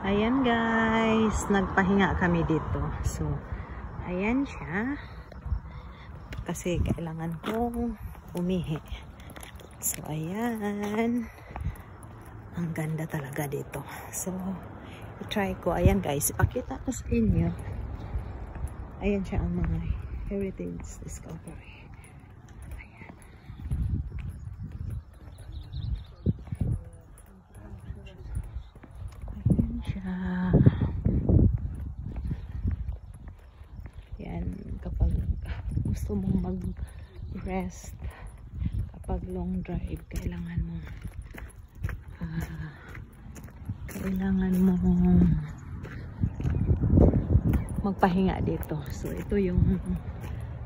Ayan guys, nagpahinga kami dito. So, ayan siya. Kasi kailangan kong umihi. So, ayan. Ang ganda talaga dito. So, i-try ko. Ayan guys, ipakita ko sa inyo. Ayan siya ang mga heritage discovery. Ayan. Ayan siya. Yan, kapag gusto mong mag-rest, kapag long drive, kailangan mo magpahinga dito. So, ito yung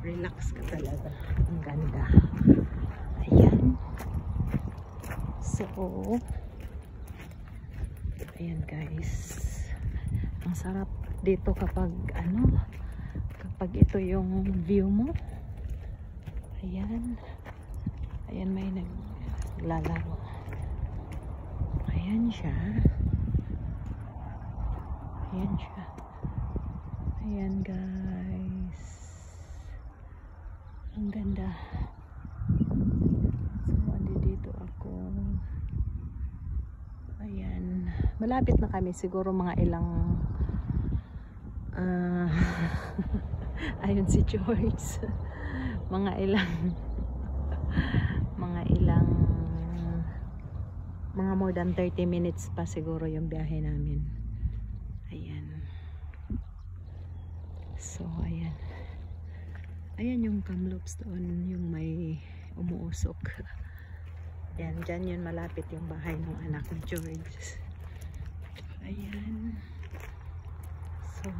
relax ka talaga. Ang ganda. Ayan. So, ayan guys. Ang sarap dito kapag kapag ito yung view mo. Ayan. Ayan, may naglalaro. Ayan siya. Ayan siya. Ayan guys. Ang ganda. So, dito ako. Ayan. Malapit na kami. Siguro mga ilang ayun si George. mga more than 30 minutes pa siguro yung biyahe namin. Ayan. So, ayan. Ayan yung Kamloops doon, yung may umuusok. Ayan, dyan yun malapit yung bahay ng anak ni George. Ayan. So,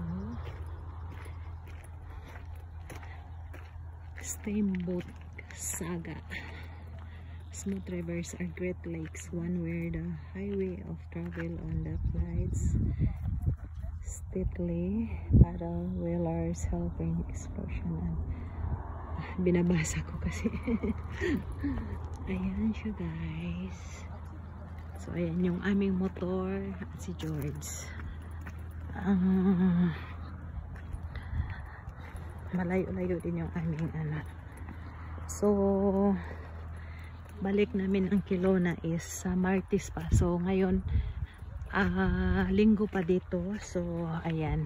Steamboat Saga. Smooth rivers are great lakes, one where the highway of travel on the flights steadily paddle whalers helping explosion. Binabasa ko kasi. Ayan siya guys. So ayan yung aming motor at si George. Malayo-layo din yung aming anak. So balik namin ang Kelowna is sa Martes pa. So ngayon linggo pa dito. So ayan,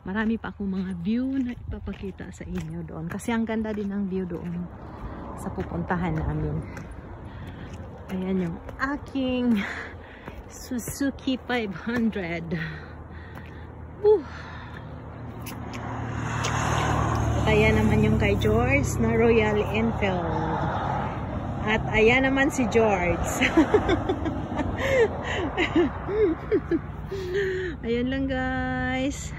marami pa akong mga view na ipapakita sa inyo doon kasi ang ganda din ng view doon sa pupuntahan namin. Ayan yung aking Suzuki 500. Ayan naman yung kay George na Royal Enfield. At ayan naman si George. Ayan lang guys.